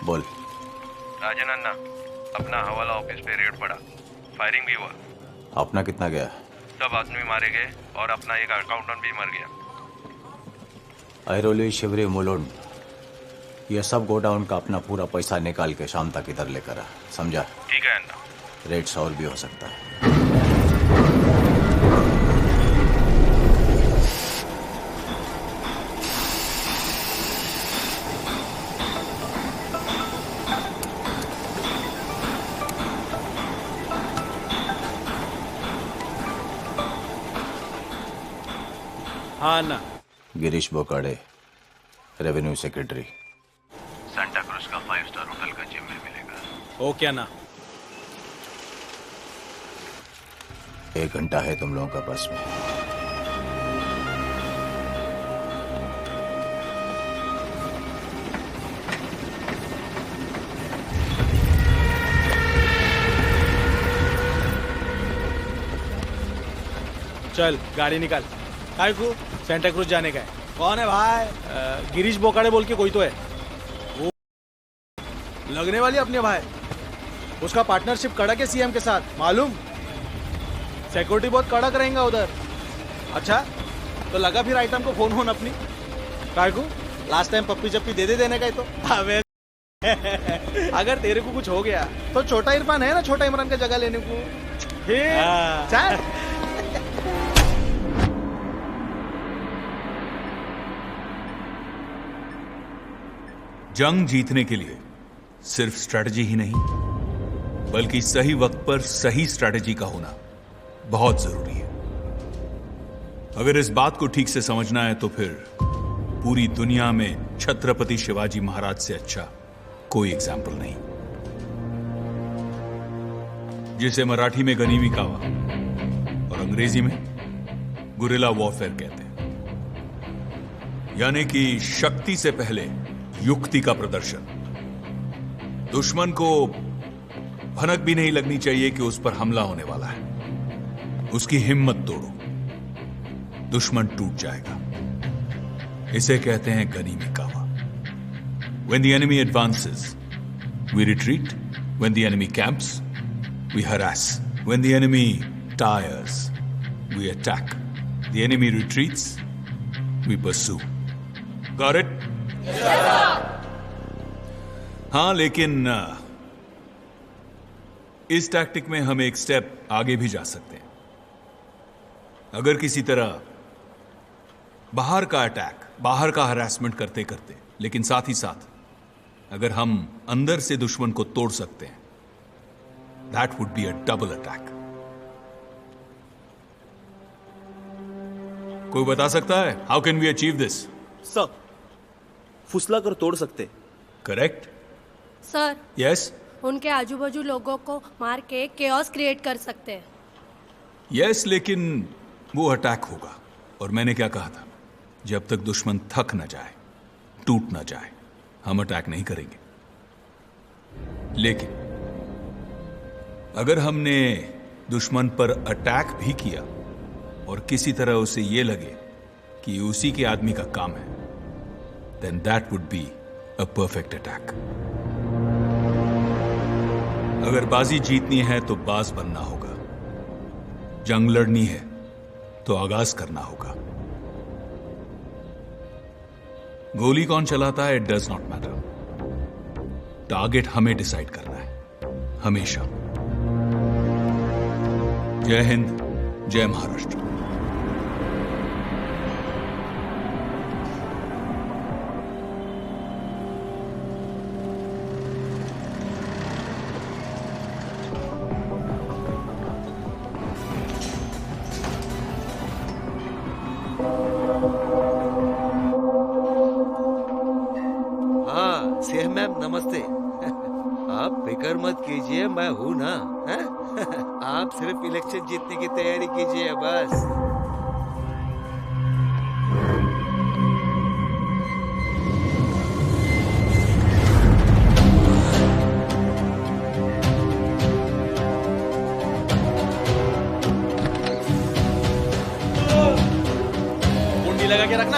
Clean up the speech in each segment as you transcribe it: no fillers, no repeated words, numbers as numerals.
बोल। राजन अन्ना, अपना हवाला ऑफिस पे रेड पड़ा, फायरिंग भी हुआ। अपना कितना गया? सब आदमी मारे गए और अपना एक अकाउंटेंट भी मर गया। ऐरोली, शिवरी, मुलुंड, ये सब गोडाउन का अपना पूरा पैसा निकाल के शाम तक इधर लेकर आ, समझा? ठीक है अन्ना। रेट्स और भी हो सकता है। हाँ अन्ना। Girish Bokade, revenue secretary. सांता क्रूज का 5 स्टार होटल का जिम में मिलेगा। ओके अन्ना। 1 घंटा है तुम लोगों का बस में। चल गाड़ी निकाल। काय को सेंटा क्रूज जाने का है। कौन है भाई? गिरीश बोकाड़े बोल के कोई तो है, वो लगने वाली अपने भाई। उसका पार्टनरशिप कड़क है सीएम के साथ, मालूम? सिक्योरिटी बहुत कड़क रहेगा उधर। अच्छा तो लगा फिर आइटम को फोन होन अपनी। काय को लास्ट टाइम पप्पी चप्पी दे देने का ही तो। अबे अगर तेरे को कुछ हो गया तो छोटा इरफान है ना, छोटा इमरान का जगह लेने को। चल। जंग जीतने के लिए सिर्फ स्ट्रैटेजी ही नहीं, बल्कि सही वक्त पर सही स्ट्रैटेजी का होना बहुत जरूरी है। अगर इस बात को ठीक से समझना है तो फिर पूरी दुनिया में छत्रपति शिवाजी महाराज से अच्छा कोई एग्जाम्पल नहीं, जिसे मराठी में गनीमी कावा और अंग्रेजी में गुरिल्ला वॉरफेयर कहते हैं, यानी कि शक्ति से पहले युक्ति का प्रदर्शन। दुश्मन को भनक भी नहीं लगनी चाहिए कि उस पर हमला होने वाला है। उसकी हिम्मत तोड़ो, दुश्मन टूट जाएगा। इसे कहते हैं गनीमी कावा। When the enemy advances, we retreat. When the enemy camps, we harass. When the enemy tires, we attack. The enemy retreats, we pursue. Got it? हाँ, लेकिन इस टैक्टिक में हम एक स्टेप आगे भी जा सकते हैं। अगर किसी तरह बाहर का अटैक, बाहर का हरासमेंट करते करते, लेकिन साथ ही साथ अगर हम अंदर से दुश्मन को तोड़ सकते हैं, that would be a double attack. कोई बता सकता है how can we achieve this? सब फुसला कर तोड़ सकते। करेक्ट। Sir, yes. उनके आजू बाजू लोगों को मार के केओस क्रिएट कर सकते हैं। यस, लेकिन वो अटैक होगा। और मैंने क्या कहा था, जब तक दुश्मन थक ना जाए, टूट ना जाए, हम अटैक नहीं करेंगे। लेकिन अगर हमने दुश्मन पर अटैक भी किया और किसी तरह उसे ये लगे कि उसी के आदमी का काम है, then that would be a perfect attack. अगर बाजी जीतनी है तो बाज बनना होगा, जंग लड़नी है तो आगाज करना होगा। गोली कौन चलाता है, it does not matter. Target हमें डिसाइड करना है, हमेशा। जय हिंद, जय महाराष्ट्र। सेह मैम नमस्ते। आप फिक्र मत कीजिए, मैं हूं ना। आप सिर्फ इलेक्शन जीतने की तैयारी कीजिए बस। कुंडी लगा के रखना।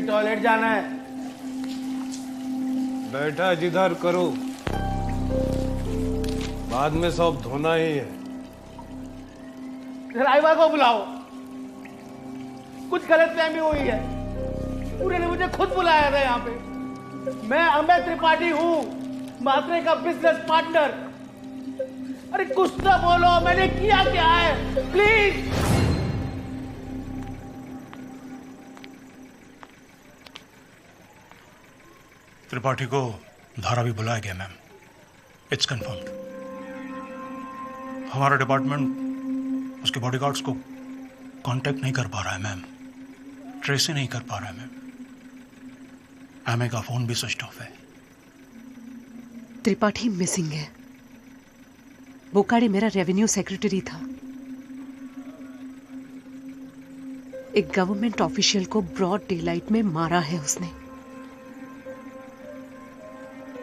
टॉयलेट जाना है। बैठा जिधर करो, बाद में सब धोना ही है। ड्राइवर को बुलाओ, कुछ गलतफहमी हुई है। पूरे ने मुझे खुद बुलाया था यहाँ पे। मैं अमित त्रिपाठी हूँ, मात्रे का बिजनेस पार्टनर। अरे कुछ तो बोलो, मैंने किया क्या है, प्लीज। त्रिपाठी को धारावी बुलाया गया मैम, इट्स कंफर्म्ड। हमारा डिपार्टमेंट उसके बॉडीगार्ड्स को कांटेक्ट नहीं कर पा रहा है मैम, ट्रेस ही नहीं कर पा रहा है मैम। एमए का फोन भी स्विच ऑफ है। त्रिपाठी मिसिंग है। बोकाड़े मेरा रेवेन्यू सेक्रेटरी था। एक गवर्नमेंट ऑफिशियल को ब्रॉड डेलाइट में मारा है उसने।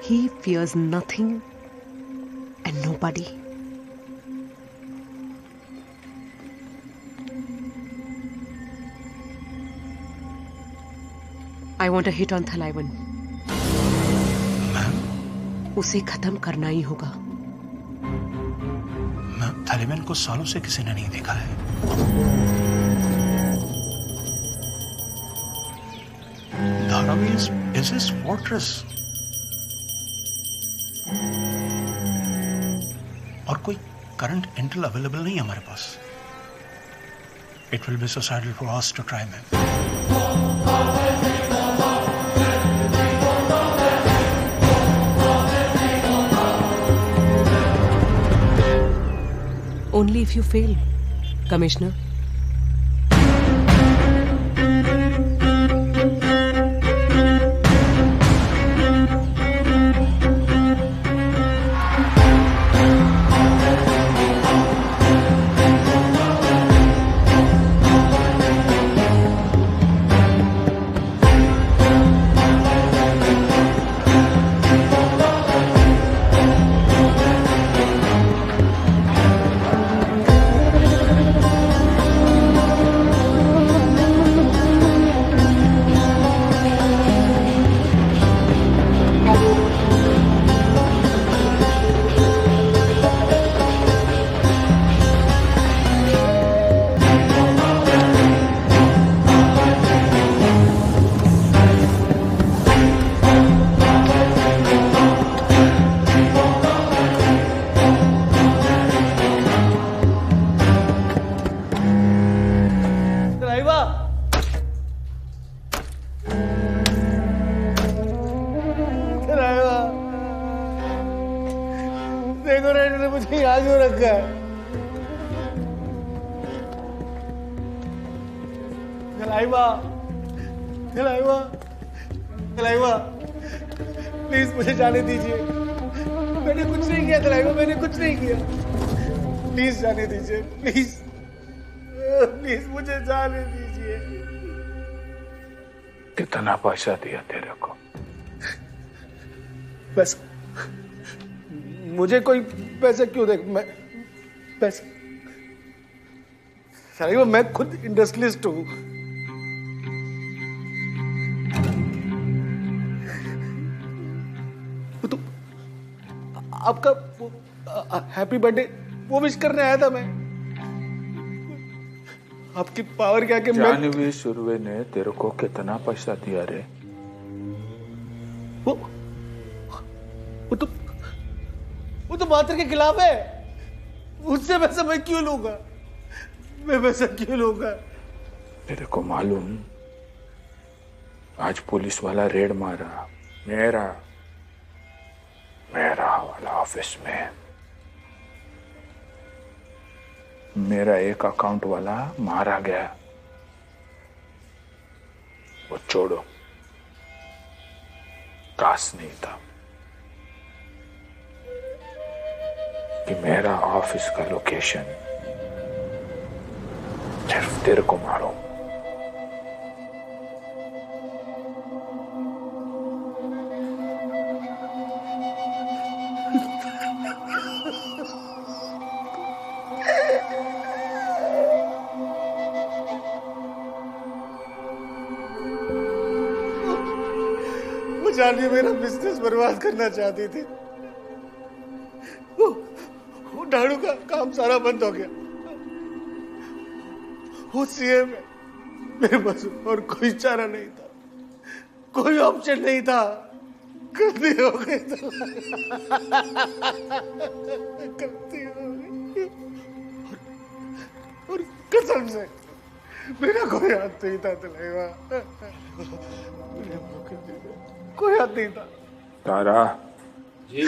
He fears nothing and nobody. I want a hit on Thalaiwan. Ma'am, उसे खत्म करना ही होगा। मैम, थालिबान को सालों से किसी ने नहीं देखा है। Dharavi is his fortress. और कोई करंट इंटेल अवेलेबल नहीं है हमारे पास। It will be suicidal for us to try ma'am. Only if you fail, Commissioner. Please मुझे जाने दीजिए। मैंने कुछ नहीं किया तलाइवा, मैंने कुछ नहीं किया। प्लीज जाने दीजिए, प्लीज प्लीज मुझे जाने दीजिए। कितना पैसा दिया तेरे को? बस मुझे कोई पैसा क्यों दे? मैं पैसा तलाइवा, मैं खुद इंडस्ट्रियलिस्ट हूँ। आपका हैप्पी बर्थडे वो विश करने आया था मैं। आपकी पावर क्या कि जानवी सुरवे ने तेरे को कितना पैसा दिया रे? वो तो मात्र के खिलाफ है। उससे पैसा मैं क्यों लूंगा? मैं पैसा क्यों लूंगा? तेरे को मालूम आज पुलिस वाला रेड मारा मेरा वाला ऑफिस में। मेरा एक अकाउंट वाला मारा गया। वो छोड़ो, काश नहीं था कि मेरा ऑफिस का लोकेशन सिर्फ तेरे को मालूम। रानी मेरा बिजनेस बर्बाद करना चाहती थी। वो डाड़ू का काम सारा बंद हो गया। वो सीए में मेरे पास और कोई चारा नहीं था, कोई ऑप्शन नहीं था। गलती हो गई तो गलती हो गई। और कसम से मेरा कोई हाथ नहीं था तलैवा, कोई हाथ नहीं था। तारा जी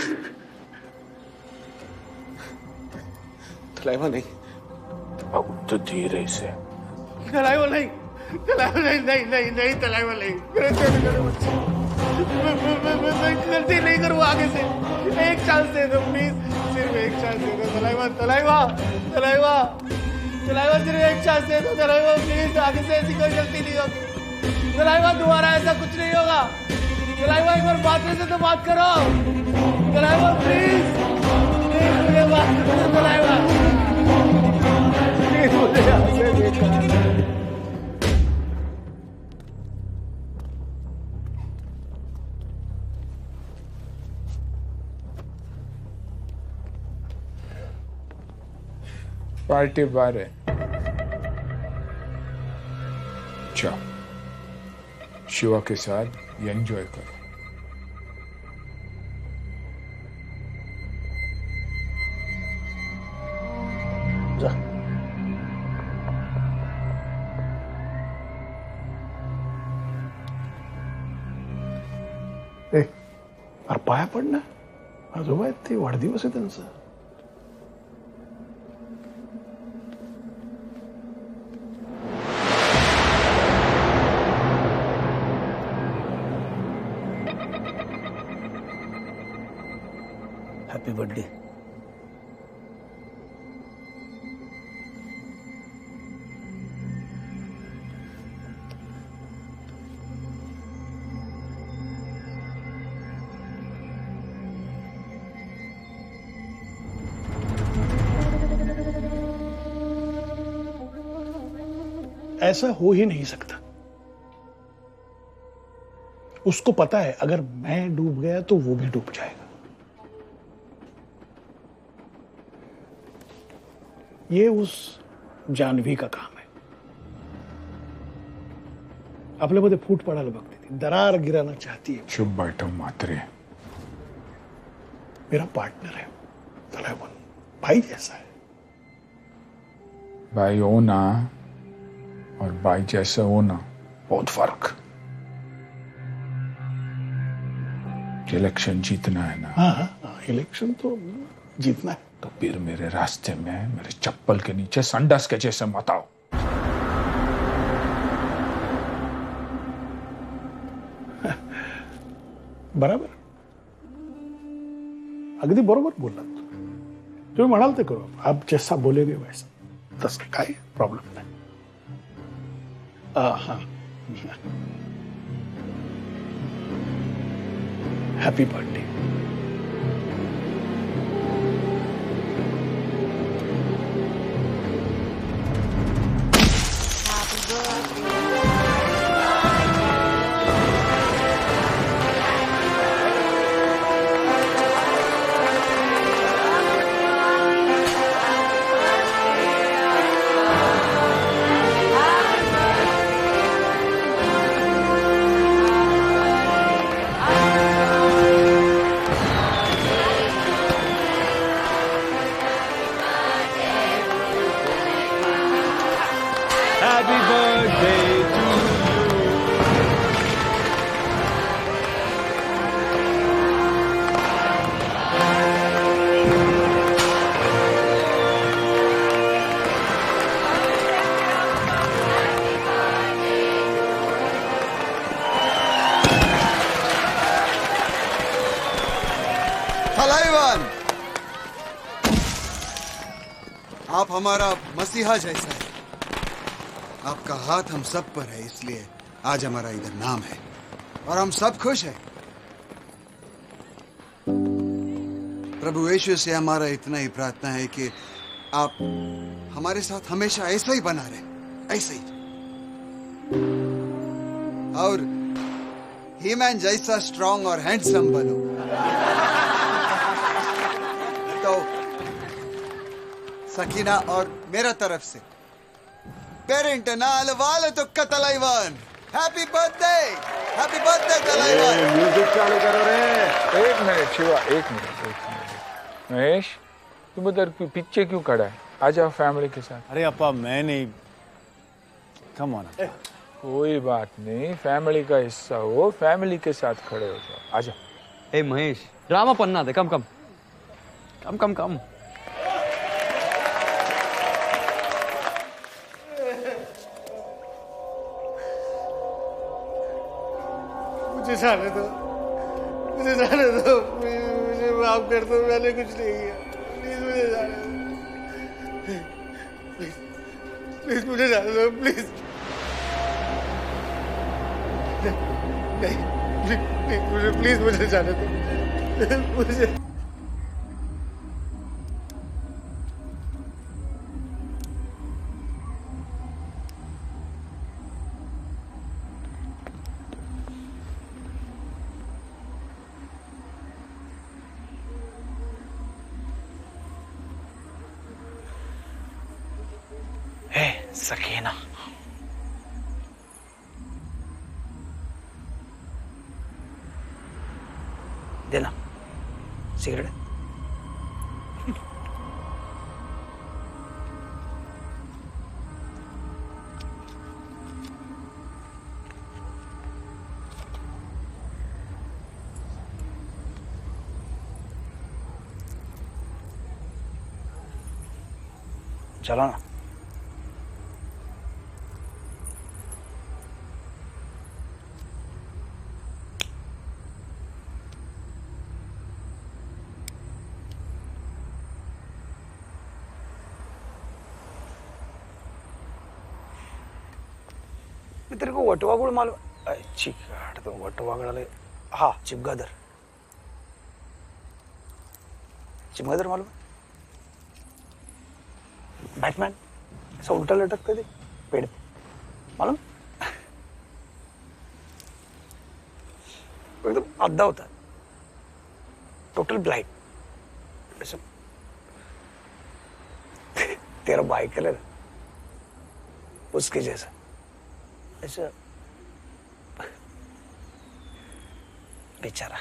तलैवा नहीं, अब तो धीरे से। तलैवा नहीं, तलैवा नहीं, नहीं नहीं नहीं तलैवा नहीं। मैं गलती नहीं करूँ आगे से। एक चांस दे दो प्लीज, सिर्फ एक चांस दे दो तलैवा, तलैवा तलैवा तलैवा, सिर्फ एक चांस दे दो तलैवा प्लीज। आगे से ऐसी कोई गलती नहीं होगी तलैवा, दोबारा ऐसा कुछ नहीं होगा तलैवा। एक बार बात से तो बात करो तलैवा प्लीज, मुझे बात करो तलैवा, मुझे यहाँ से निकाल। पार्टी बार है, जाओ शिवा के साथ ये एंजॉय करो। जा। अरे पाया पड ना, आजोबा आहेत ते, वाढदिवस आहे त्यांचा. Happy birthday. ऐसा हो ही नहीं सकता. उसको पता है अगर मैं डूब गया तो वो भी डूब जाएगा. ये उस जान्हवी का काम है. आपल्यामध्ये फूट पडायला बघते ती, दरार गिराना चाहती है. चुप बैठो मात्रे. मेरा पार्टनर है, तलैवन भाई जैसा है. भाई होना और भाई जैसा होना बहुत फर्क. इलेक्शन जीतना है ना. हाँ, इलेक्शन तो जीतना है. तो फिर मेरे रास्ते में मेरे चप्पल के नीचे संडास के जैसे मत आओ. बराबर, अगदी बरोबर बोललात. तुम्ही म्हणाल ते करू. आप जैसा बोलेगे वैसा. तसं काय प्रॉब्लेम नाही. हाँ, happy birthday. Happy birthday to तलैवन, आप हमारा मसीहा जैसा है. आपका हाथ हम सब पर है, इसलिए आज हमारा इधर नाम है और हम सब खुश हैं. प्रभु यीशु से हमारा इतना ही प्रार्थना है कि आप हमारे साथ हमेशा ऐसा ही बना रहे, ऐसे ही. और ही मैन जैसा स्ट्रांग और हैंडसम बनो। तो सकीना और मेरा तरफ से पेरेंट नाल वाले तो कतलाइवन हैप्पी बर्थडे तलाइवन। म्यूजिक चालू करो रे। एक मिनट शिवा, एक मिनट। महेश, तुम उधर पीछे क्यों खड़ा है? आ जाओ फैमिली के साथ। अरे अपा मैं नहीं, कम ऑन। कोई बात नहीं, फैमिली का हिस्सा हो, फैमिली के साथ खड़े हो जाओ। आ जाओ। ए महेश, ड्रामा पन्ना दे, कम कम कम कम कम। मुझे जाने दो, मुझे जाने दो, मुझे माफ कर दो, मैंने कुछ नहीं किया। प्लीज मुझे जाने दो, प्लीज मुझे जाने दो, प्लीज। नहीं, प्लीज मुझे जाने दो, मुझे। सकीना, देना सिगरेट। चलो ना। तेरे को वटवा गुड़ मालूम? चिकाट तो वटवा गुड़ ले। हाँ, चिमगादड़ मालूम? बैटमैन ऐसा उल्टा लटकते थे पेड़ पे, मालूम? एकदम आधा होता है, टोटल ब्लाइंड। ऐसा तेरा बाई कलर उसके जैसा, ऐसा बेचारा।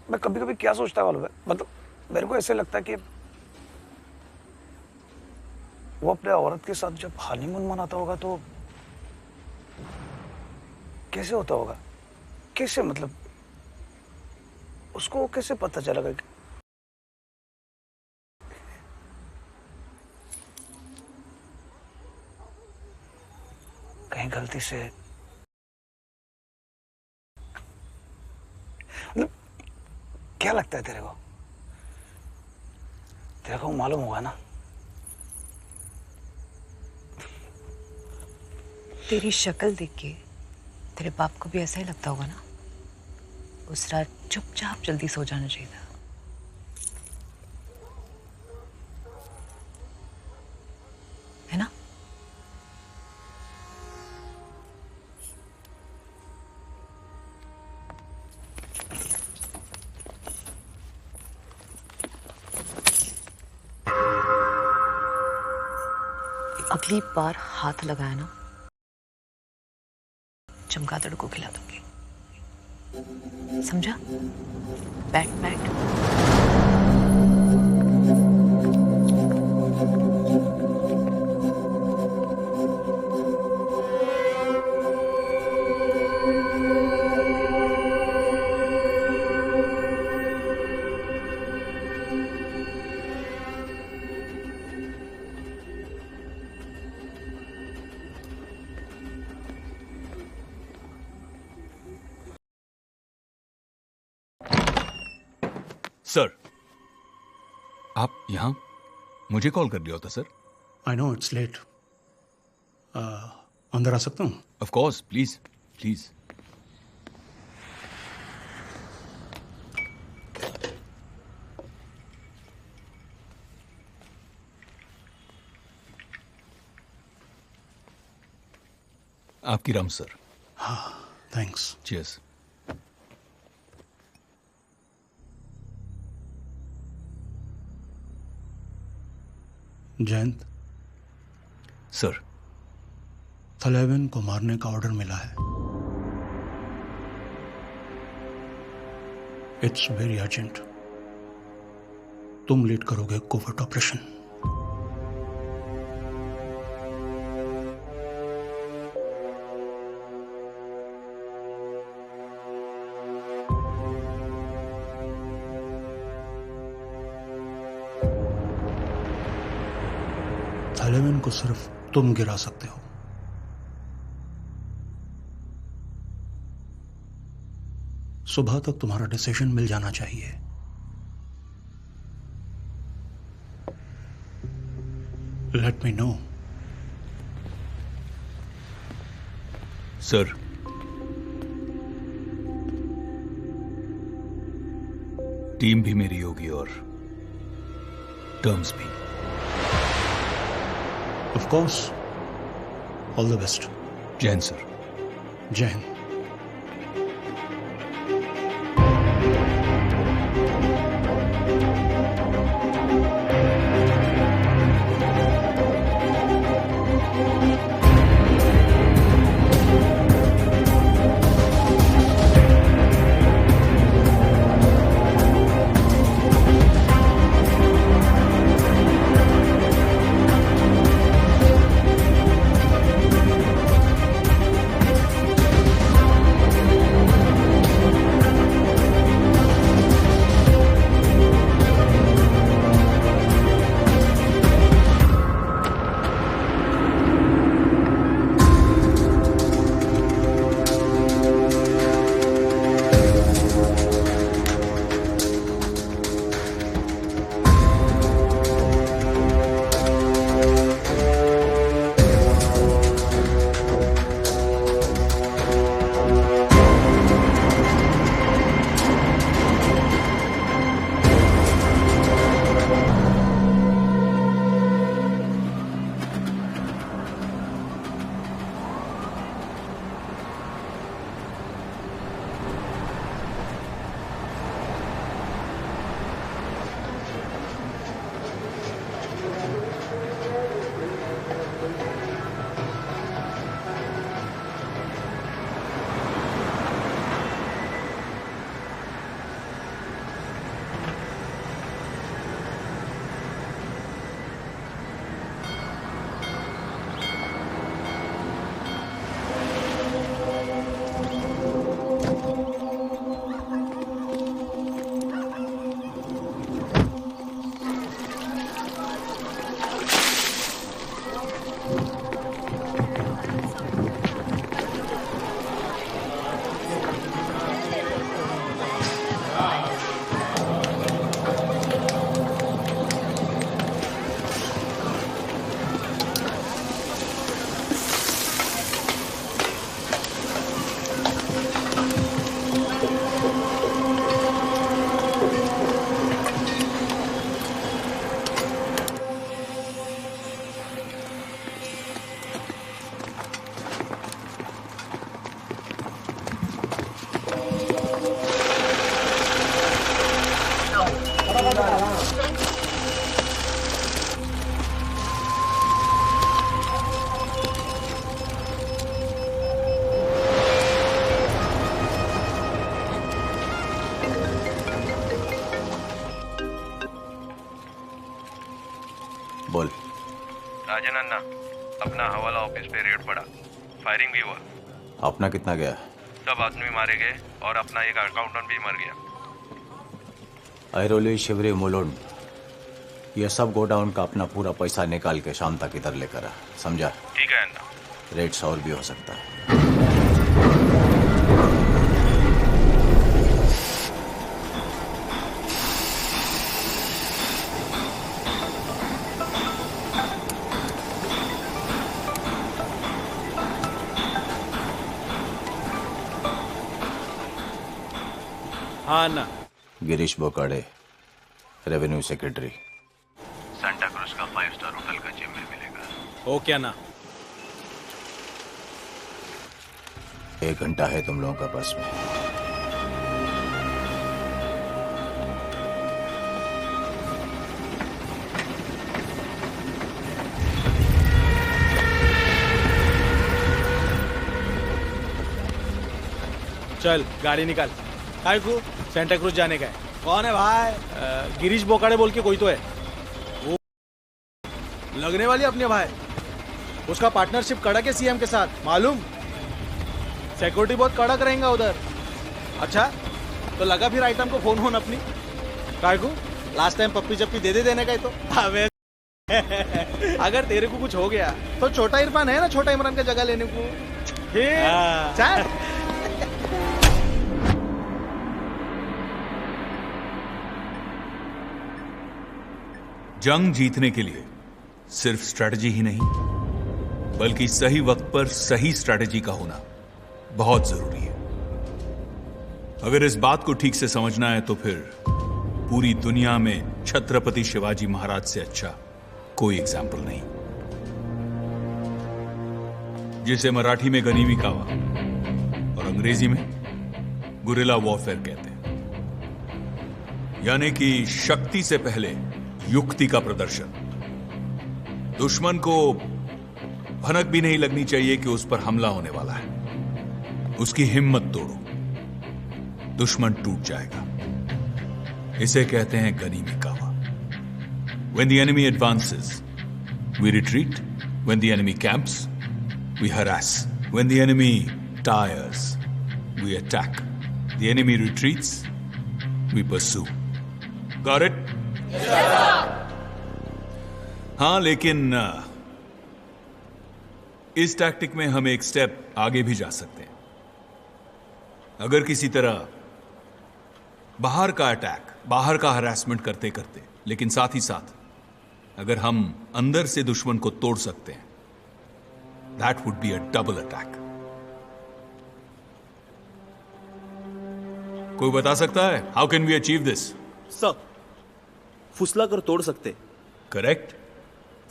मैं कभी कभी क्या सोचता मालूम है, मतलब मेरे को ऐसे लगता है कि वो अपने औरत के साथ जब हनीमून मनाता होगा तो कैसे होता होगा, कैसे, मतलब उसको कैसे पता चलेगा कि कहीं गलती से, मतलब क्या लगता है तेरे को? तेरे को मालूम होगा ना? तेरी शक्ल देख के तेरे बाप को भी ऐसा ही लगता होगा ना? उस रात चुपचाप जल्दी सो जाना चाहिए था। है ना? अगली बार हाथ लगाया ना, चमगादड़ को खिला दूंगी, समझा? बैट। सर, आप यहाँ मुझे कॉल कर लिया होता sir. I know it's late. अंदर आ सकता हूँ? Of course, please please. आपकी राम सर। हाँ, thanks. Cheers. Jayant sir, Thalaivan को मारने का ऑर्डर मिला है। It's very urgent. तुम लीड करोगे कोवर्ट ऑपरेशन। थलेवन को सिर्फ तुम गिरा सकते हो। सुबह तक तुम्हारा डिसीजन मिल जाना चाहिए। Let me know. Sir, team भी मेरी होगी और टर्म्स भी। Of course. All the best. Jain sir. Jain. बोल। राजन अन्ना, अपना हवाला ऑफिस पे रेड पड़ा, फायरिंग भी हुआ। अपना कितना गया? सब आदमी मारे गए और अपना एक अकाउंटेंट भी मर गया। ऐरोली, शिवरी, मुलुंड, ये सब गोडाउन का अपना पूरा पैसा निकाल के शाम तक इधर लेकर आ, समझा? ठीक है अन्ना। रेट्स और भी हो सकता है। हाँ अन्ना। Girish Bokade, revenue secretary. सांता क्रूज का 5 स्टार होटल का जिम में मिलेगा। ओके अन्ना। 1 घंटा है तुम लोगों का बस में। चल गाड़ी निकाल। काय को सेंटा क्रूज जाने का है। कौन है भाई? गिरीश बोकाड़े बोल के कोई तो है, वो लगने वाली अपने भाई। उसका पार्टनरशिप कड़क है सीएम के साथ, मालूम? सिक्योरिटी बहुत कड़क रहेगा उधर। अच्छा तो लगा फिर आइटम को फोन होन अपनी। काय को लास्ट टाइम पप्पी चप्पी दे देने का ही तो। अबे अगर तेरे को कुछ हो गया तो छोटा इरफान है ना, छोटा इमरान का जगह लेने को। चल जंग जीतने के लिए सिर्फ स्ट्रैटेजी ही नहीं, बल्कि सही वक्त पर सही स्ट्रैटेजी का होना बहुत जरूरी है। अगर इस बात को ठीक से समझना है तो फिर पूरी दुनिया में छत्रपति शिवाजी महाराज से अच्छा कोई एग्जाम्पल नहीं, जिसे मराठी में गनीमी कावा और अंग्रेजी में गुरिल्ला वॉरफेयर कहते हैं, यानी कि शक्ति से पहले युक्ति का प्रदर्शन। दुश्मन को भनक भी नहीं लगनी चाहिए कि उस पर हमला होने वाला है। उसकी हिम्मत तोड़ो, दुश्मन टूट जाएगा। इसे कहते हैं गनीमी कावा। When the enemy advances, we retreat. When the enemy camps, we harass. When the enemy tires, we attack. The enemy retreats, we pursue. Got it? हाँ, लेकिन इस टैक्टिक में हम एक स्टेप आगे भी जा सकते हैं। अगर किसी तरह बाहर का अटैक, बाहर का हरासमेंट करते करते, लेकिन साथ ही साथ अगर हम अंदर से दुश्मन को तोड़ सकते हैं, that would be a double attack. कोई बता सकता है how can we achieve this? Sir, फुसला कर तोड़ सकते। Correct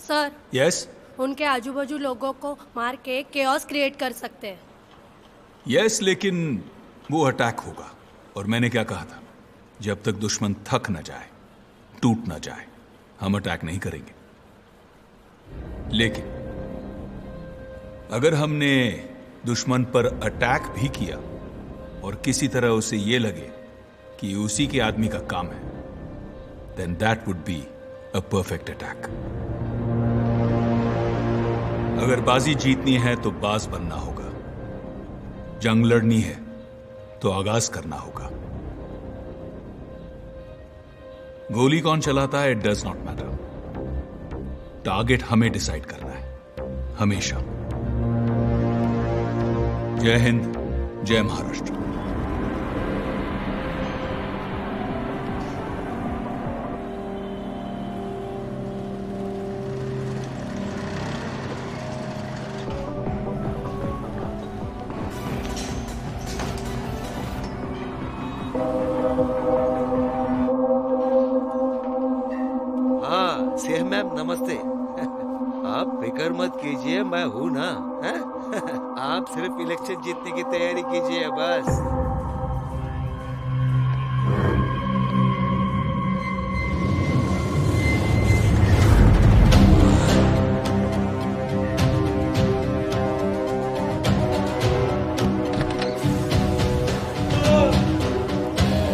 sir. यस। उनके आजू बाजू लोगों को मार के केओस क्रिएट कर सकते हैं। यस, लेकिन वो अटैक होगा। और मैंने क्या कहा था, जब तक दुश्मन थक न जाए, टूट न जाए, हम अटैक नहीं करेंगे। लेकिन अगर हमने दुश्मन पर अटैक भी किया और किसी तरह उसे ये लगे कि उसी के आदमी का काम है, then that would be a perfect attack. अगर बाजी जीतनी है तो बाज बनना होगा, जंग लड़नी है तो आगाज करना होगा। गोली कौन चलाता है, it does not matter. Target हमें डिसाइड करना है, हमेशा। जय हिंद, जय महाराष्ट्र। सेह मैम नमस्ते। आप फिक्र मत कीजिए, मैं हूं ना। आप सिर्फ इलेक्शन जीतने की तैयारी कीजिए बस।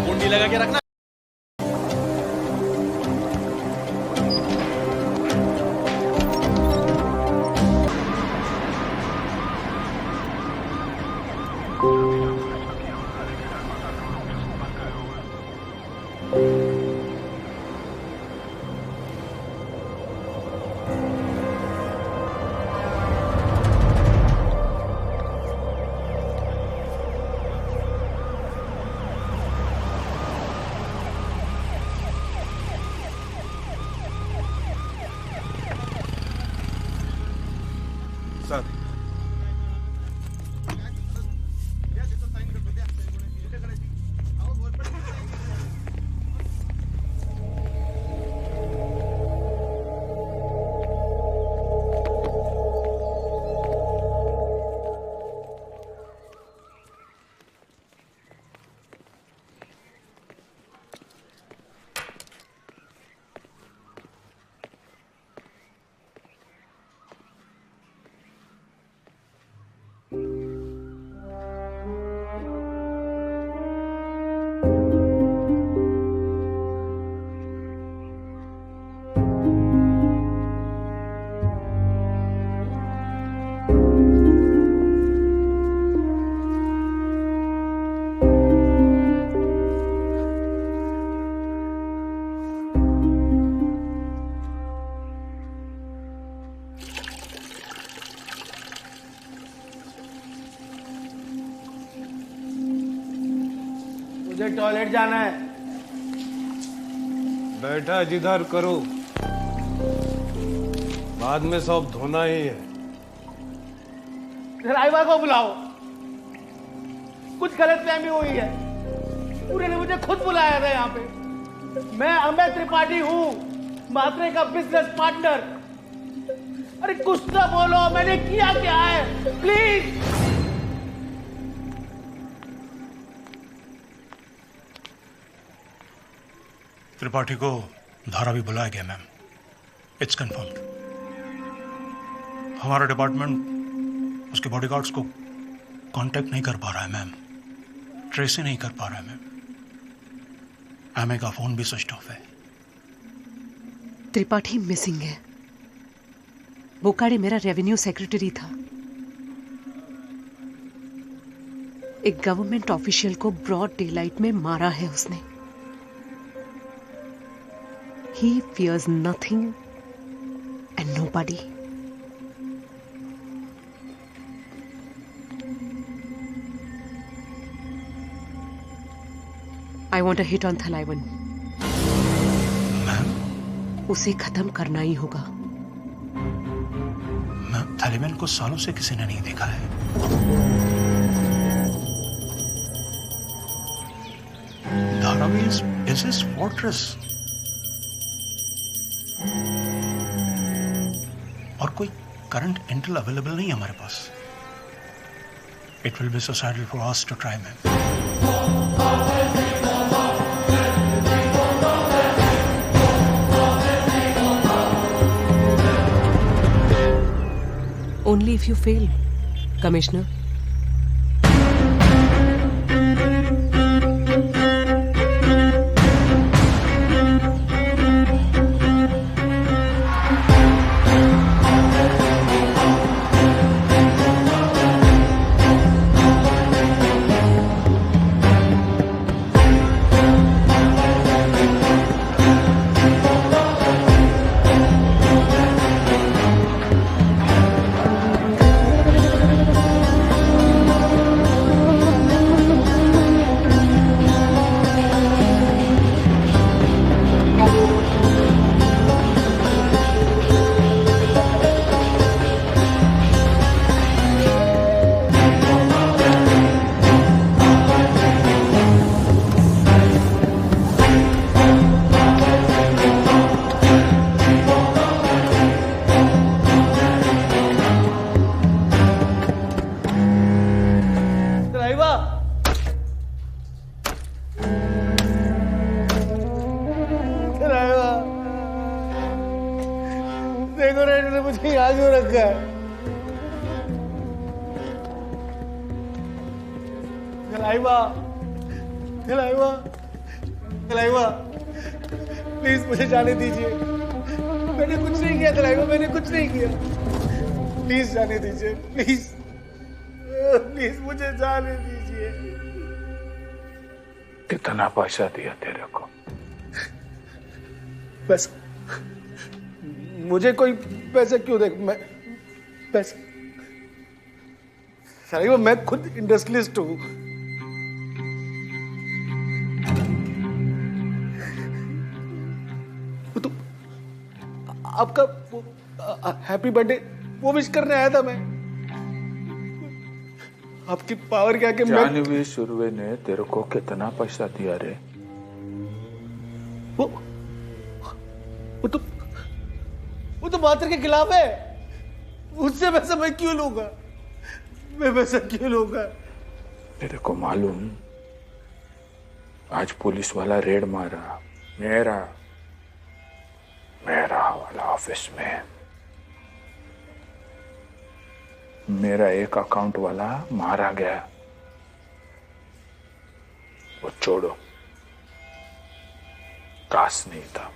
कुंडी लगा के रखना। मुझे टॉयलेट जाना है। बैठा जिधर करो, बाद में सब धोना ही है। ड्राइवर को बुलाओ, कुछ गलतफहमी हुई है। पूरे ने मुझे खुद बुलाया था यहाँ पे। मैं अमित त्रिपाठी हूँ, मात्रे का बिजनेस पार्टनर। अरे कुछ तो बोलो, मैंने किया क्या है, प्लीज। त्रिपाठी को धारावी बुलाया गया मैम, इट्स कंफर्म्ड। हमारा डिपार्टमेंट उसके बॉडीगार्ड्स को कांटेक्ट नहीं कर पा रहा है मैम, ट्रेस ही नहीं कर पा रहा है मैम। एमए का फोन भी स्विच ऑफ है। त्रिपाठी मिसिंग है। बोकाड़े मेरा रेवेन्यू सेक्रेटरी था। एक गवर्नमेंट ऑफिशियल को ब्रॉड डे लाइट में मारा है उसने। He fears nothing and nobody. I want a hit on Thalaiwan. Ma'am, उसे खत्म करना ही होगा। मैम, थालिबान को सालों से किसी ने नहीं देखा है। Dharavi is his fortress. और कोई करंट इंटेल अवेलेबल नहीं है हमारे पास। It will be suicidal for us to try ma'am. Only if you fail, Commissioner. Please मुझे जाने दीजिए। मैंने कुछ नहीं किया तलाइवा, मैंने कुछ नहीं किया। प्लीज जाने दीजिए, प्लीज प्लीज मुझे जाने दीजिए। कितना पैसा दिया तेरे को? पैसा? मुझे कोई पैसा क्यों दे? मैं पैसा? तलाइवा मैं खुद इंडस्ट्रियलिस्ट हूँ। आपका हैप्पी बर्थडे वो विश करने आया था मैं। आपकी पावर क्या कि जानवी सुरवे ने तेरे को कितना पैसा दिया रे? वो तो मात्र के खिलाफ है। उससे पैसा मैं क्यों लूंगा? मैं पैसा क्यों लूंगा? तेरे को मालूम आज पुलिस वाला रेड मारा मेरा वाला ऑफिस में। मेरा एक अकाउंट वाला मारा गया। वो छोड़ो, काश नहीं था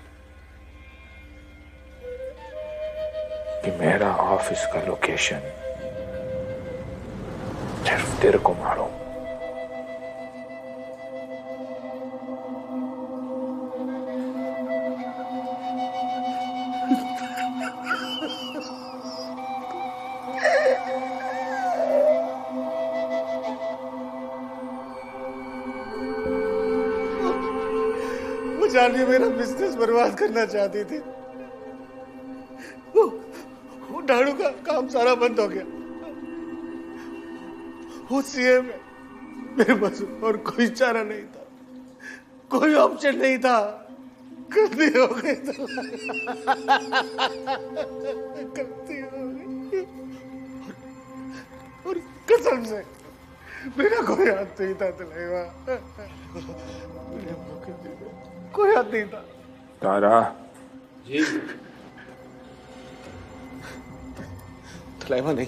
कि मेरा ऑफिस का लोकेशन सिर्फ तेरे को मालूम। जानवी मेरा बिजनेस बर्बाद करना चाहती थी। वो झाड़ू का काम सारा बंद हो गया। वो सीएम है, मेरे पास और कोई चारा नहीं था, कोई ऑप्शन नहीं था। गलती हो गई तो गलती हो गई। और कसम से मेरा कोई हाथ नहीं था तलैवा, कोई हाथ नहीं था। तारा जी तलैवा नहीं,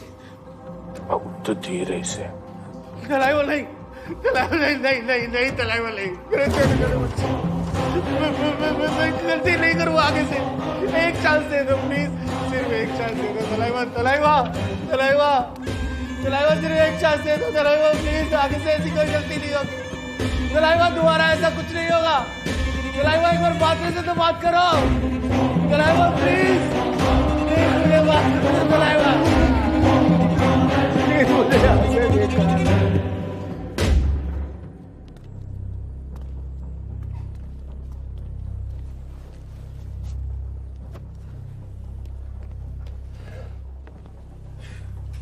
बहुत तो धीरे से। तलैवा नहीं, तलैवा नहीं, नहीं नहीं नहीं तलैवा नहीं। मैं गलती नहीं करूँ आगे से। एक चांस दे दो प्लीज, सिर्फ एक चांस दे दो तलैवा, तलैवा तलैवा तलैवा, सिर्फ एक चांस दे दो तलैवा प्लीज। आगे से ऐसी कोई गलती नहीं होगी तलैवा, दोबारा ऐसा कुछ नहीं होगा तलैवा। एक बार बात करने से तो बात करो तलैवा प्लीज, मुझे बात करो तलैवा, मुझे यहाँ से निकाल।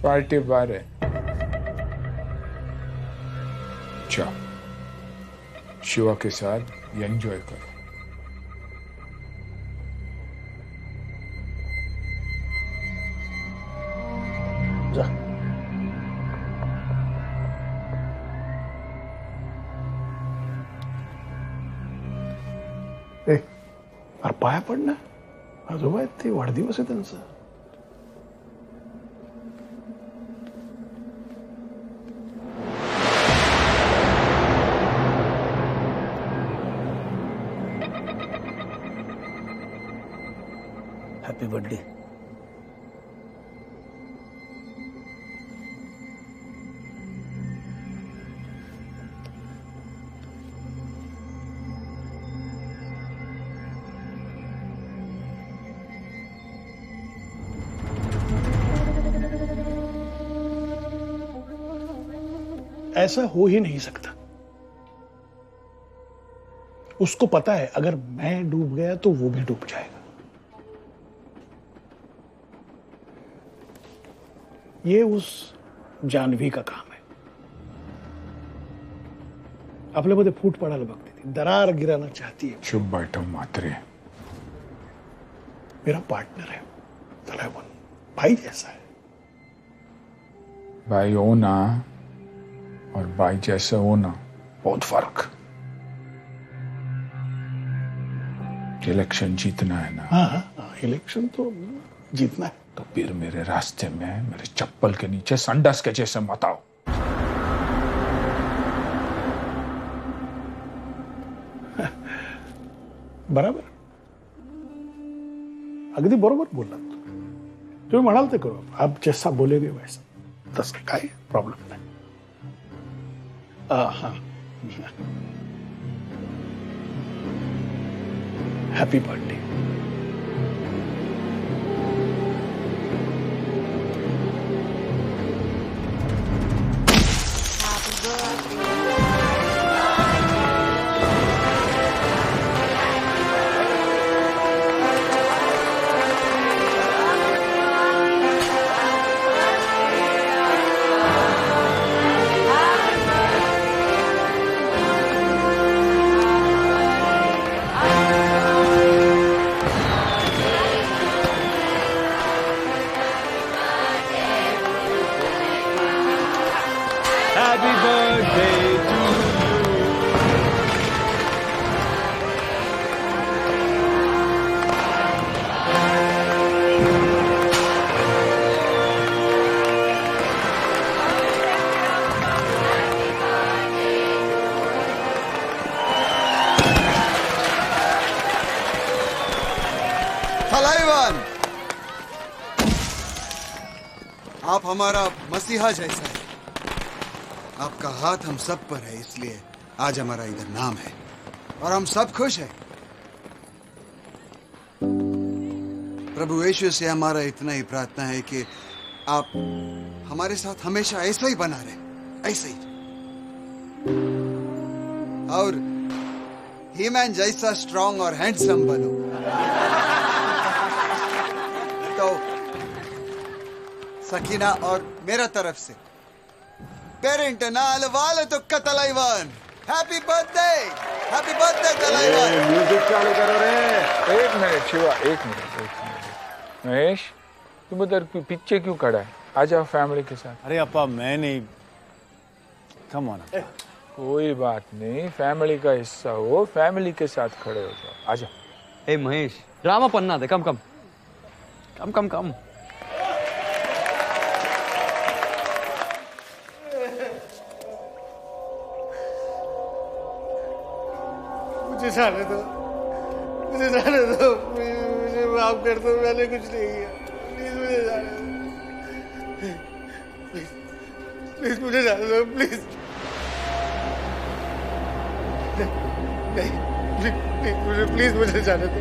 पार्टी बार है, जाओ शिवा के साथ एंजॉय करो। जा। अरे पाया पड ना, आजोबा आहेत ते, वाढदिवस आहे त्यांचा. Happy birthday. ऐसा हो ही नहीं सकता। उसको पता है अगर मैं डूब गया तो वो भी डूब जाएगा। ये उस जान्हवी का काम है। आपल्यामध्ये फूट पडायला बघते ती, दरार गिराना चाहती है। चुप बैठो मात्रे, मेरा पार्टनर है तलैवन, भाई जैसा है। भाई होना और भाई जैसा होना बहुत फर्क। इलेक्शन जीतना है ना? हाँ, इलेक्शन तो जीतना है। तो फिर मेरे रास्ते में मेरे चप्पल के नीचे संडास के जैसे मत आओ। बराबर, अगदी बरोबर बोललात तुम्ही. म्हणाल ते करू, आप जैसा बोलेगे वैसा, तसं काय प्रॉब्लेम नाही. हाँ, happy birthday. Happy birthday to तलैवन, आप हमारा मसीहा जैसा है। आपका हाथ हम सब पर है, इसलिए आज हमारा इधर नाम है और हम सब खुश हैं। प्रभु यीशु से हमारा इतना ही प्रार्थना है कि आप हमारे साथ हमेशा ऐसा ही बना रहे, ऐसे ही। और ही मैन जैसा स्ट्रांग और हैंडसम बनो। तो सकीना और मेरा तरफ से पेरेंट नाल वाले तो कतलाइवन हैप्पी बर्थडे तलाइवन। म्यूजिक चालू करो रे। एक मिनट शिवा, एक मिनट। महेश, तुम उधर पीछे क्यों खड़ा है? आ जाओ फैमिली के साथ। अरे अपा मैं नहीं, कम ऑन। कोई बात नहीं, फैमिली का हिस्सा हो, फैमिली के साथ खड़े हो जाओ। आ जाओ। ए महेश, ड्रामा पन्ना दे, कम कम कम कम कम। मुझे जाने दो, मुझे जाने दो, मुझे माफ कर दो, मैंने कुछ नहीं किया। प्लीज मुझे जाने दो, प्लीज मुझे जाने दो, प्लीज। नहीं, प्लीज मुझे जाने दो,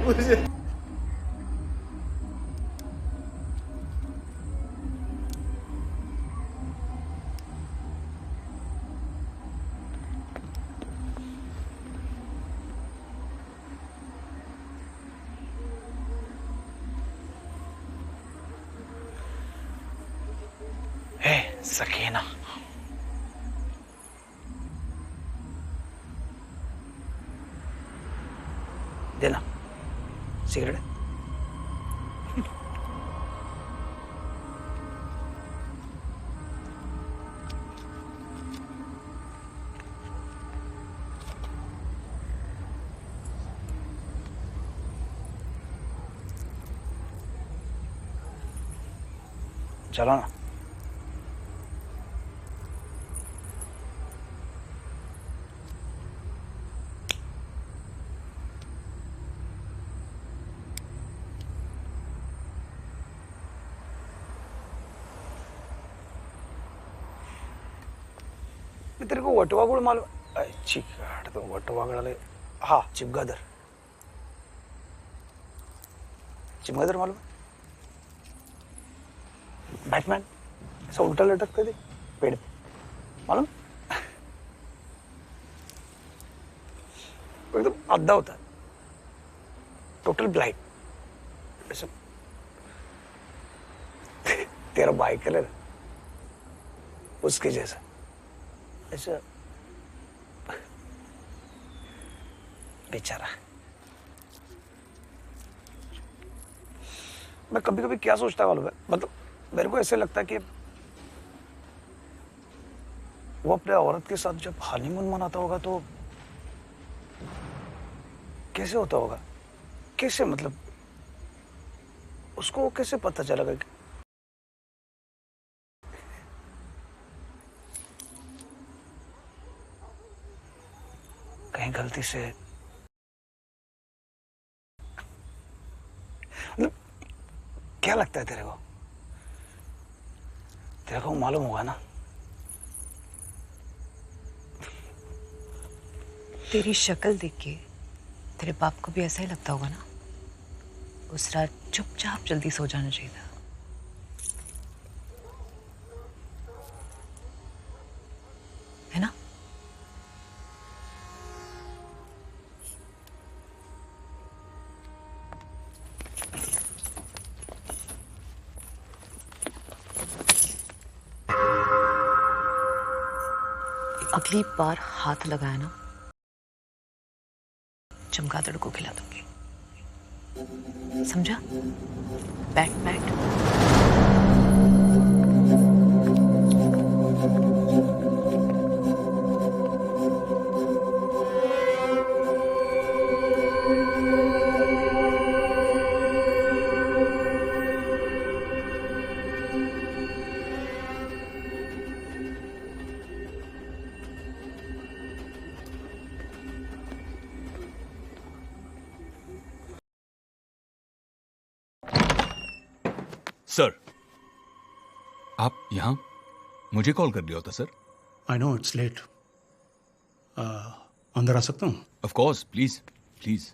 मुझे। सकीना, देना सिगरेट। चलो ना। तेरे को वटवागुड़ मालूम? चिकाट तो वटवागड़, हाँ चिमगादर, चिमगादर मालूम? बैटमैन ऐसा उल्टा लटकते थे पेड़ पे, मालूम? एकदम आधा होता है, टोटल ब्लाइंड। ऐसा तेरा बाइक कलर उसके जैसा, ऐसा बेचारा। मैं कभी कभी क्या सोचता मालूम है, मतलब मेरे को ऐसे लगता है कि वो अपने औरत के साथ जब हनीमून मनाता होगा तो कैसे होता होगा, कैसे, मतलब उसको कैसे पता चलेगा कि कहीं गलती से, मतलब क्या लगता है तेरे को? तेरे को मालूम होगा ना? तेरी शक्ल देख के तेरे बाप को भी ऐसा ही लगता होगा ना? उस रात चुपचाप जल्दी सो जाना चाहिए था। है ना? अगली बार हाथ लगाया ना, चमगादड़ को खिला दूंगी, समझा? Bat bat. सर, आप यहां मुझे कॉल कर दिया होता sir. I know it's late. अंदर आ सकता हूँ? Of course, please please.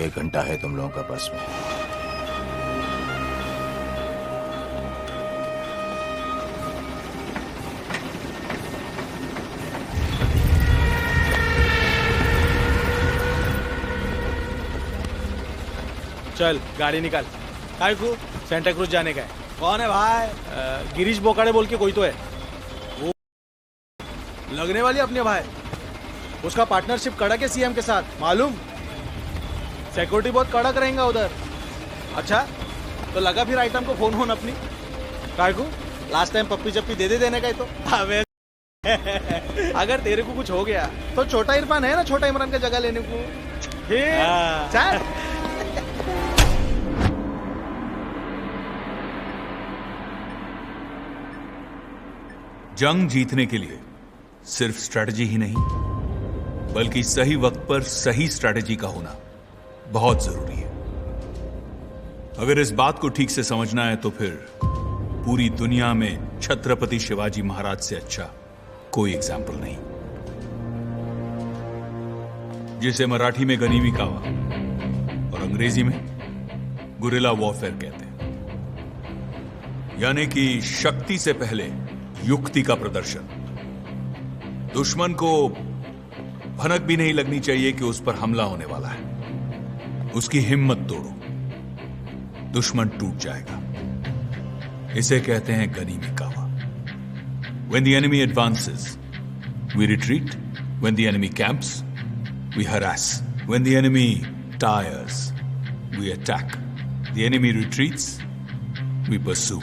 1 घंटा है तुम लोगों का बस में। चल गाड़ी निकाल। काय को सेंटा क्रूज जाने का है। कौन है भाई? गिरीश बोकाड़े बोल के कोई तो है, वो लगने वाली अपने भाई। उसका पार्टनरशिप कड़क है सीएम के साथ, मालूम? सिक्योरिटी बहुत कड़क रहेगा उधर। अच्छा तो लगा फिर आइटम को फोन होन अपनी। काय को लास्ट टाइम पप्पी चप्पी दे देने का है तो। अबे अगर तेरे को कुछ हो गया तो छोटा इरफान है ना, छोटा इमरान का जगह लेने को। चल जंग जीतने के लिए सिर्फ स्ट्रैटेजी ही नहीं, बल्कि सही वक्त पर सही स्ट्रैटेजी का होना बहुत जरूरी है। अगर इस बात को ठीक से समझना है तो फिर पूरी दुनिया में छत्रपति शिवाजी महाराज से अच्छा कोई एग्जाम्पल नहीं, जिसे मराठी में गनीमी कावा और अंग्रेजी में गुरिल्ला वॉरफेयर कहते हैं, यानी कि शक्ति से पहले युक्ति का प्रदर्शन। दुश्मन को भनक भी नहीं लगनी चाहिए कि उस पर हमला होने वाला है। उसकी हिम्मत तोड़ो, दुश्मन टूट जाएगा। इसे कहते हैं गनीमी कावा। When the enemy advances, we retreat. When the enemy camps, we harass. When the enemy tires, we attack. The enemy retreats, we pursue.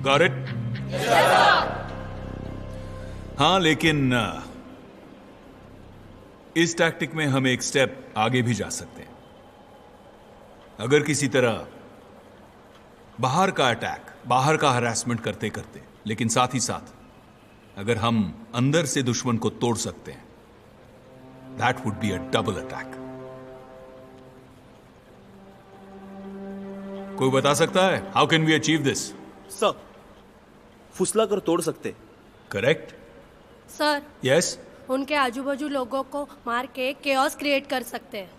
Got it? हाँ, लेकिन इस टैक्टिक में हम एक स्टेप आगे भी जा सकते हैं। अगर किसी तरह बाहर का अटैक, बाहर का हरासमेंट करते करते, लेकिन साथ ही साथ अगर हम अंदर से दुश्मन को तोड़ सकते हैं, that would be a double attack. कोई बता सकता है how can we achieve this? Sir, फुसला कर तोड़ सकते। करेक्ट। Sir yes. उनके आजू बाजू लोगों को मार के केओस क्रिएट कर सकते हैं।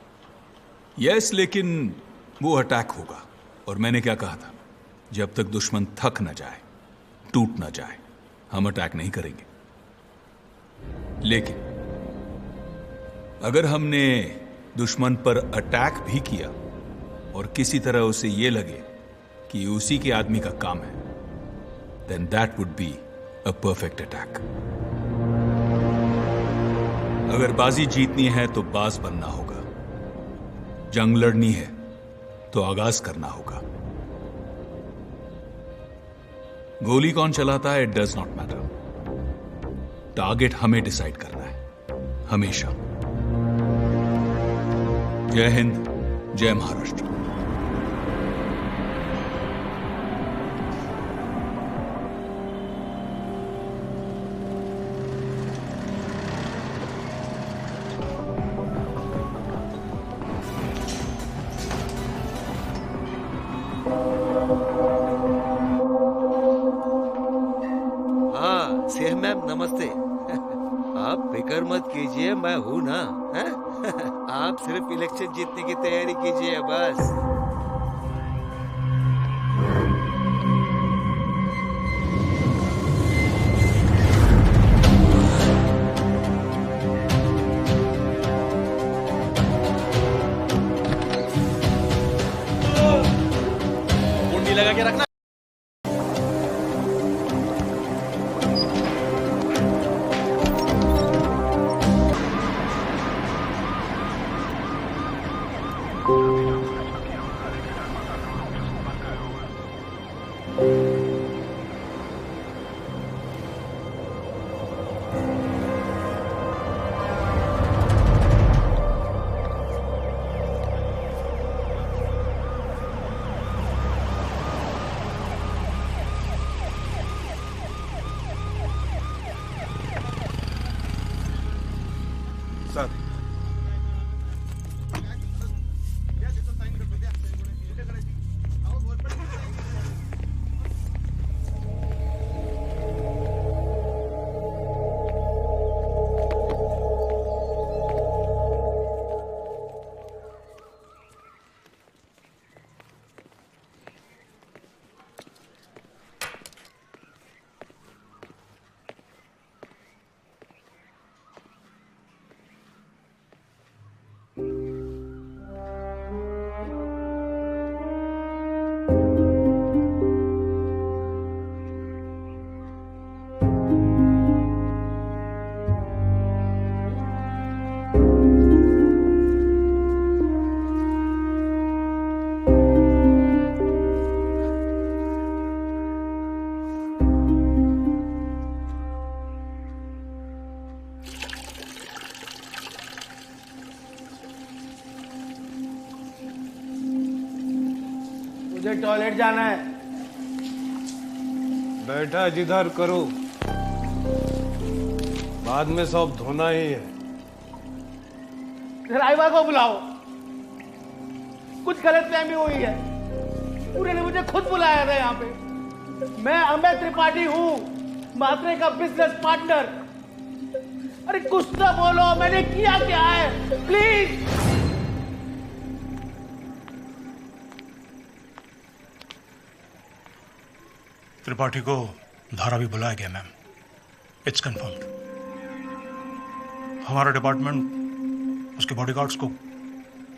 यस, लेकिन वो अटैक होगा। और मैंने क्या कहा था, जब तक दुश्मन थक न जाए, टूट न जाए, हम अटैक नहीं करेंगे। लेकिन अगर हमने दुश्मन पर अटैक भी किया और किसी तरह उसे यह लगे कि उसी के आदमी का काम है, then that would be a perfect attack. अगर बाजी जीतनी है तो बाज बनना होगा, जंग लड़नी है तो आगाज करना होगा। गोली कौन चलाता है, it does not matter. Target हमें डिसाइड करना है, हमेशा। जय हिंद, जय महाराष्ट्र। सेह मैम नमस्ते। आप फिक्र मत कीजिए, मैं हूं ना। है? आप सिर्फ इलेक्शन जीतने की तैयारी कीजिए बस। कुंडी लगा के रखना। सर, मुझे टॉयलेट जाना है। बैठा जिधर करो, बाद में सब धोना ही है। ड्राइवर को बुलाओ, कुछ गलतफहमी हुई है। पूरे ने मुझे खुद बुलाया था यहाँ पे। मैं अमित त्रिपाठी हूँ, मात्रे का बिजनेस पार्टनर। अरे कुछ तो बोलो, मैंने किया क्या है, प्लीज। त्रिपाठी को धारावी बुलाया गया मैम। It's confirmed. हमारा डिपार्टमेंट उसके बॉडीगार्ड्स को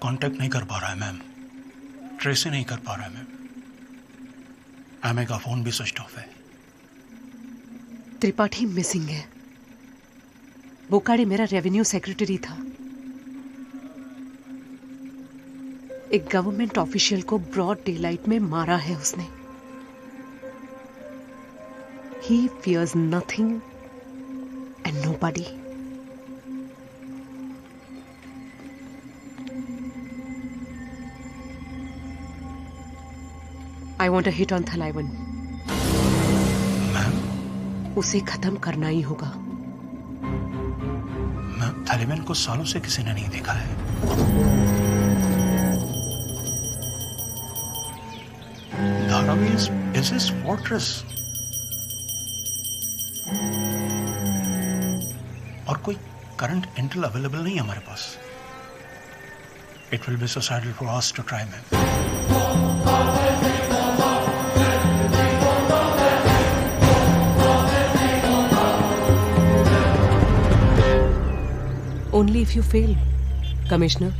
कांटेक्ट नहीं कर पा रहा है मैम, ट्रेस ही नहीं कर पा रहा है मैम। एमए का फोन भी स्विच ऑफ है। त्रिपाठी मिसिंग है। बोकाड़े मेरा रेवेन्यू सेक्रेटरी था। एक गवर्नमेंट ऑफिशियल को ब्रॉड डेलाइट में मारा है उसने। He fears nothing and nobody. I want a hit on Thalaivan. Ma'am, उसे खत्म करना ही होगा। मैम, थालीबान को सालों से किसी ने नहीं देखा है। Dharavi is his fortress. और कोई करंट इंटेल अवेलेबल नहीं है हमारे पास। It will be suicidal for us to try ma'am. Only if you fail, Commissioner.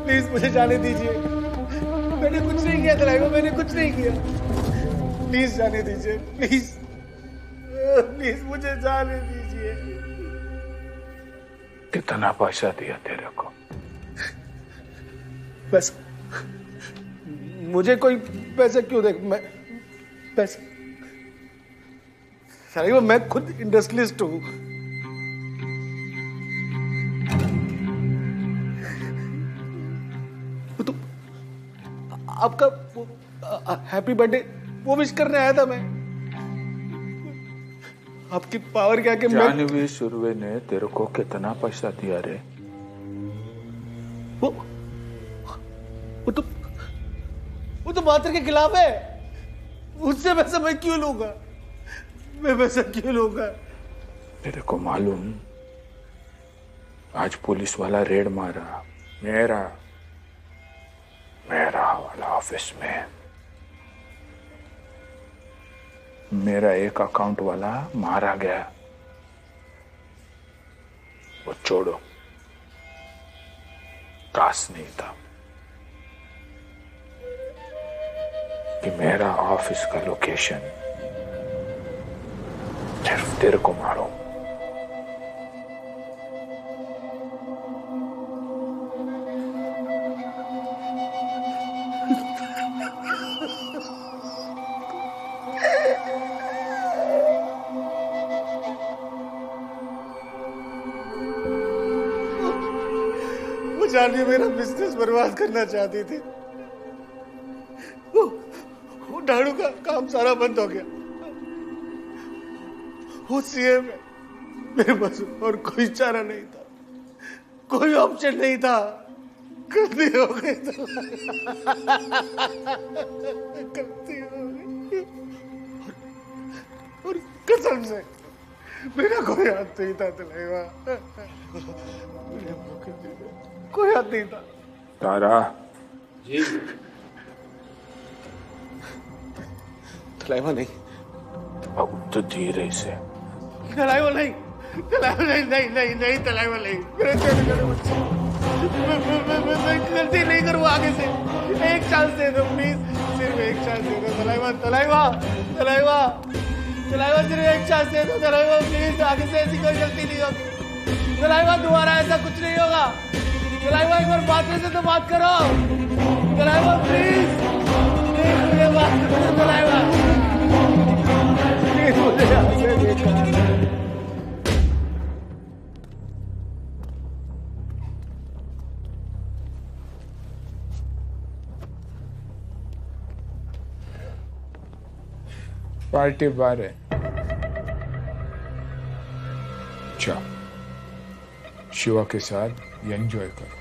Please मुझे जाने दीजिए। मैंने कुछ नहीं किया तलाइवा, मैंने कुछ नहीं किया। प्लीज जाने दीजिए, प्लीज प्लीज मुझे जाने दीजिए। कितना पैसा दिया तेरे को? बस मुझे कोई पैसे क्यों दे? मैं पैसे तलाइवा, मैं खुद इंडस्ट्रियलिस्ट हूँ। तो आपका हैप्पी बर्थडे वो विश करने आया था मैं। आपकी पावर क्या कि जानवी सुरवे ने तेरे को कितना पैसा दिया रे? वो तो मात्र के खिलाफ है। उससे पैसा मैं क्यों लूंगा? मैं पैसा क्यों लूंगा? तेरे को मालूम आज पुलिस वाला रेड मारा मेरा वाला ऑफिस में। मेरा एक अकाउंट वाला मारा गया। वो छोड़ो, काश नहीं था कि मेरा ऑफिस का लोकेशन सिर्फ तेरे को मालूम। जान के मेरा बिजनेस बर्बाद करना चाहती थी। वो डाड़ू का काम सारा बंद हो गया। वो सीएम है, मेरे पास और कोई चारा नहीं था, कोई ऑप्शन नहीं था। गलती हो गई तो गलती हो गई। और कसम से मेरा कोई हाथ नहीं था तलैवा, कोई हाथ नहीं था। तारा जी तलैवा नहीं। अब तो धीरे से। तलैवा नहीं, तलैवा नहीं, नहीं नहीं नहीं तलैवा नहीं। मेरे मैं गलती नहीं करूँ आगे से। एक चांस दे दो प्लीज, सिर्फ एक चांस दे दो तलैवा, तलैवा, तलैवा, तलैवा, सिर्फ एक चांस दे दो तलैवा प्लीज। आगे से ऐसी कोई गलती नहीं होगी तलैवा, दोबारा ऐसा कुछ नहीं होगा तलैवा। एक बार बात से तो बात करो तलैवा प्लीज, मुझे बात करो तलैवा, मुझे यहाँ से निकाल। पार्टी बार है। जाओ शिवा के साथ एंजॉय करो।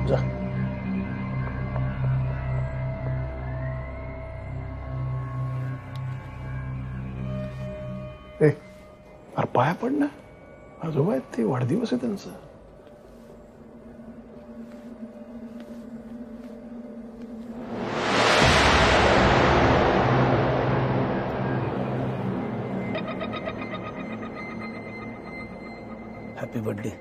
जा। अरे पाया पडना, आजोबा आहेत ते, वाढदिवस आहे त्यांचा. Happy birthday.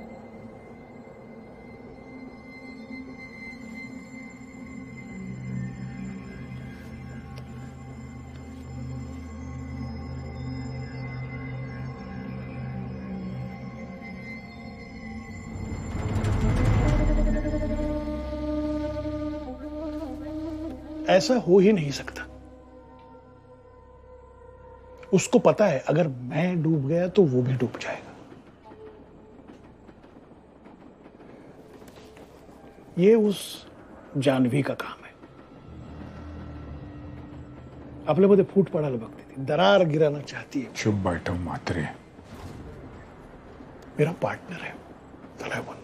ऐसा हो ही नहीं सकता। उसको पता है अगर मैं डूब गया तो वो भी डूब जाएगा। ये उस जान्हवी का काम है। आपल्यामध्ये फूट पडायला बघते ती, दरार गिराना चाहती है। चुप बैठो मात्रे। मेरा पार्टनर है तलैवन,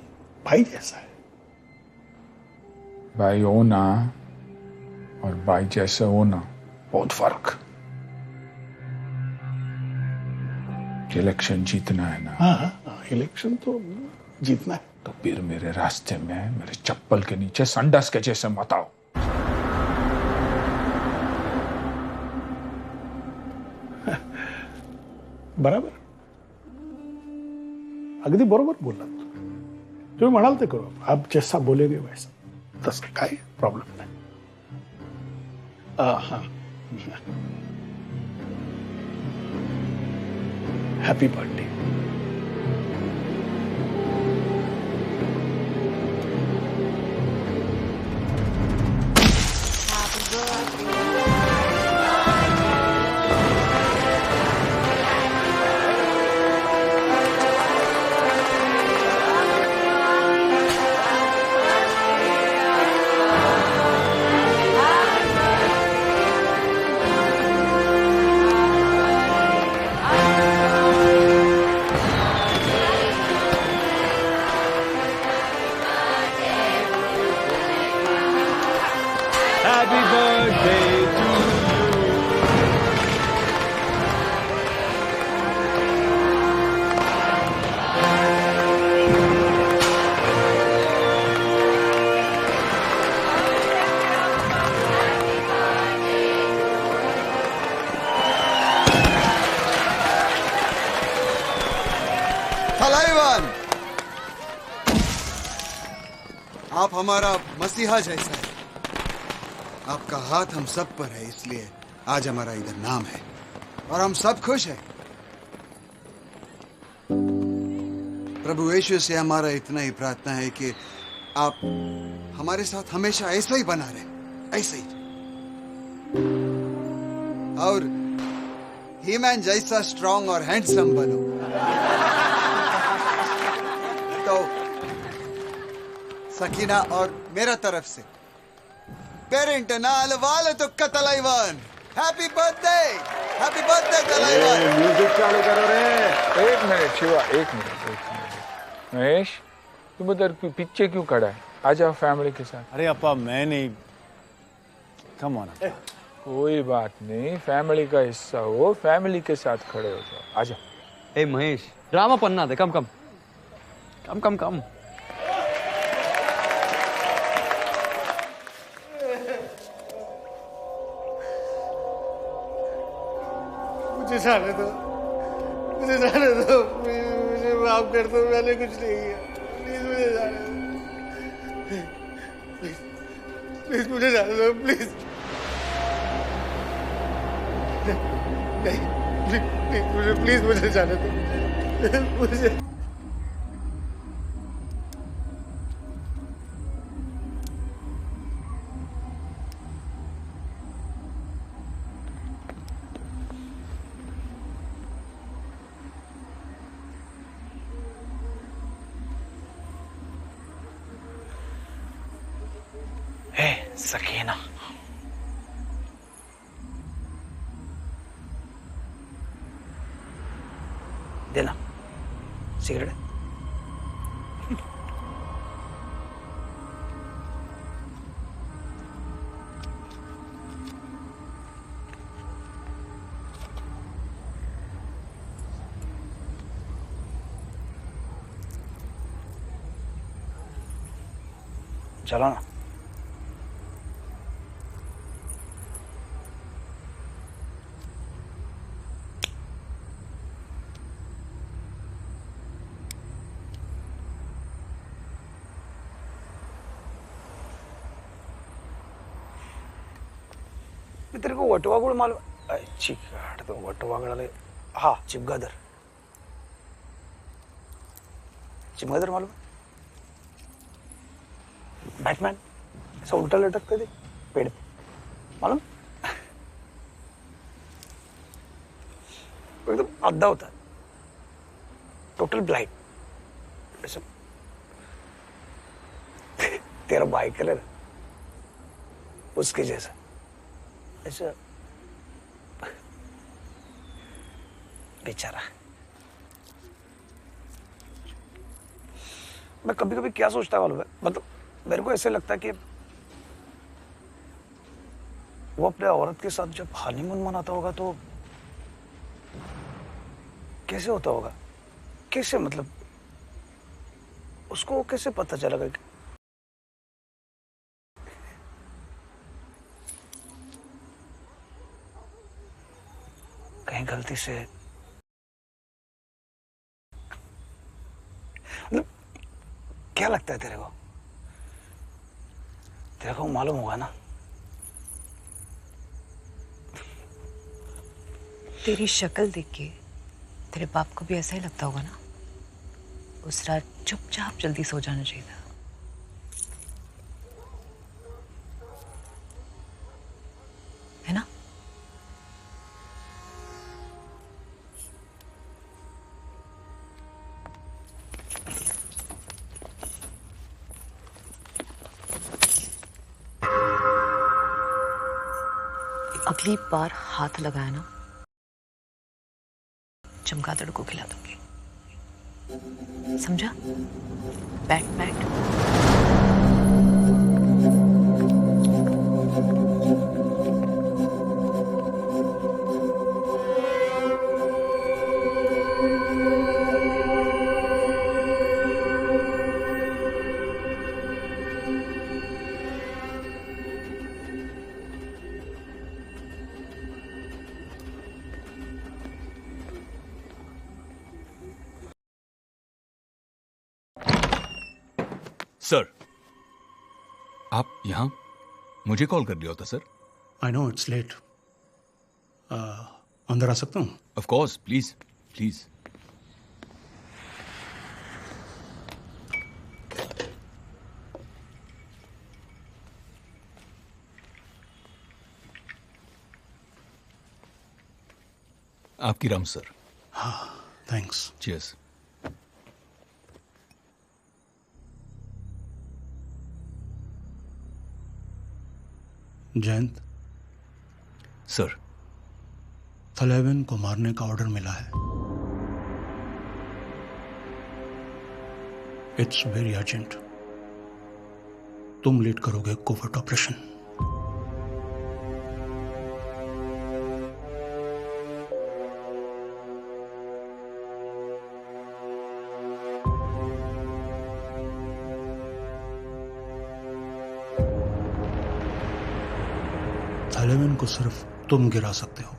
भाई जैसा है। भाई होना और भाई जैसा होना बहुत फर्क। इलेक्शन जीतना है ना। हाँ, इलेक्शन तो जीतना है। तो फिर मेरे रास्ते में मेरे चप्पल के नीचे संडास के जैसे मत आओ। बराबर, अगदी बरोबर बोललात तुम्ही. म्हणाल ते करू, आप जैसा बोलेगे वैसा. तसं काय प्रॉब्लेम नाही. हाँ, happy birthday. Happy birthday to तलैवन, आप हमारा मसीहा जैसा है. आपका हाथ हम सब पर है, इसलिए आज हमारा इधर नाम है और हम सब खुश हैं. प्रभु यीशु से हमारा इतना ही प्रार्थना है कि आप हमारे साथ हमेशा ऐसा ही बना रहे, ऐसे ही. और ही मैन जैसा स्ट्रांग और हैंडसम बनो। तो सकीना और मेरा तरफ से पेरेंट नाल वाले तो कतलाइवान हैप्पी बर्थडे तलाइवान। म्यूजिक चालू करो रे। एक मिनट शिवा, एक मिनट। महेश, तुम उधर पीछे क्यों खड़ा है? आ जाओ फैमिली के साथ। अरे अपा मैं नहीं, कम ऑन। कोई बात नहीं, फैमिली का हिस्सा हो, फैमिली के साथ खड़े हो जाओ। आ जाओ। ए महेश, ड्रामा पन्ना दे, कम कम कम कम कम। मुझे जाने दो, मुझे जाने दो, मुझे माफ कर दो, मैंने कुछ नहीं किया। प्लीज मुझे जाने दो, प्लीज मुझे जाने दो, प्लीज। नहीं, प्लीज मुझे जाने दो, मुझे। सकीना, देना सिगरेट। चलो ना। तेरे को वटवागुड़ मालूम? अच्छी काट तो वटवागुड़। हाँ, चिमगादड़ मालूम? बैटमैन ऐसा उल्टा लटकते थे पेड़ पे, मालूम? एकदम आधा होता है, टोटल ब्लाइंड। ऐसा तेरा बाइक कलर उसके जैसा ऐसा बेचारा। मैं कभी कभी क्या सोचता है मालूम है, मतलब मेरे को ऐसे लगता है कि वो अपने औरत के साथ जब हनीमून मनाता होगा तो कैसे होता होगा, कैसे, मतलब उसको कैसे पता चलेगा कि कहीं गलती से, मतलब क्या लगता है तेरे को? तेरे को मालूम होगा ना? तेरी शक्ल देख के तेरे बाप को भी ऐसा ही लगता होगा ना? उस रात चुपचाप जल्दी सो जाना चाहिए था। है ना? अगली बार हाथ लगाया ना, चमगादड़ को खिला दूंगी, समझा? Bat bat. सर, आप यहां मुझे कॉल कर दिया होता sir. I know it's late. अंदर आ सकता हूँ? Of course, please please. आपकी राम सर। हाँ, thanks. Cheers. Jayant sir, Thalaivan को मारने का ऑर्डर मिला है। It's very urgent. तुम लीड करोगे कोवर्ट ऑपरेशन। थलेवन को सिर्फ तुम गिरा सकते हो।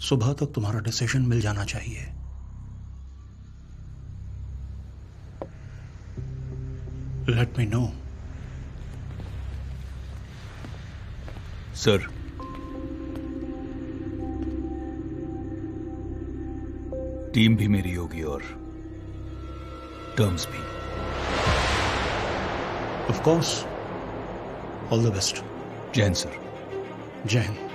सुबह तक तुम्हारा डिसीजन मिल जाना चाहिए। Let me know. Sir, team भी मेरी होगी और टर्म्स भी। Of course. All the best. जय हिंद सर। जय हिंद।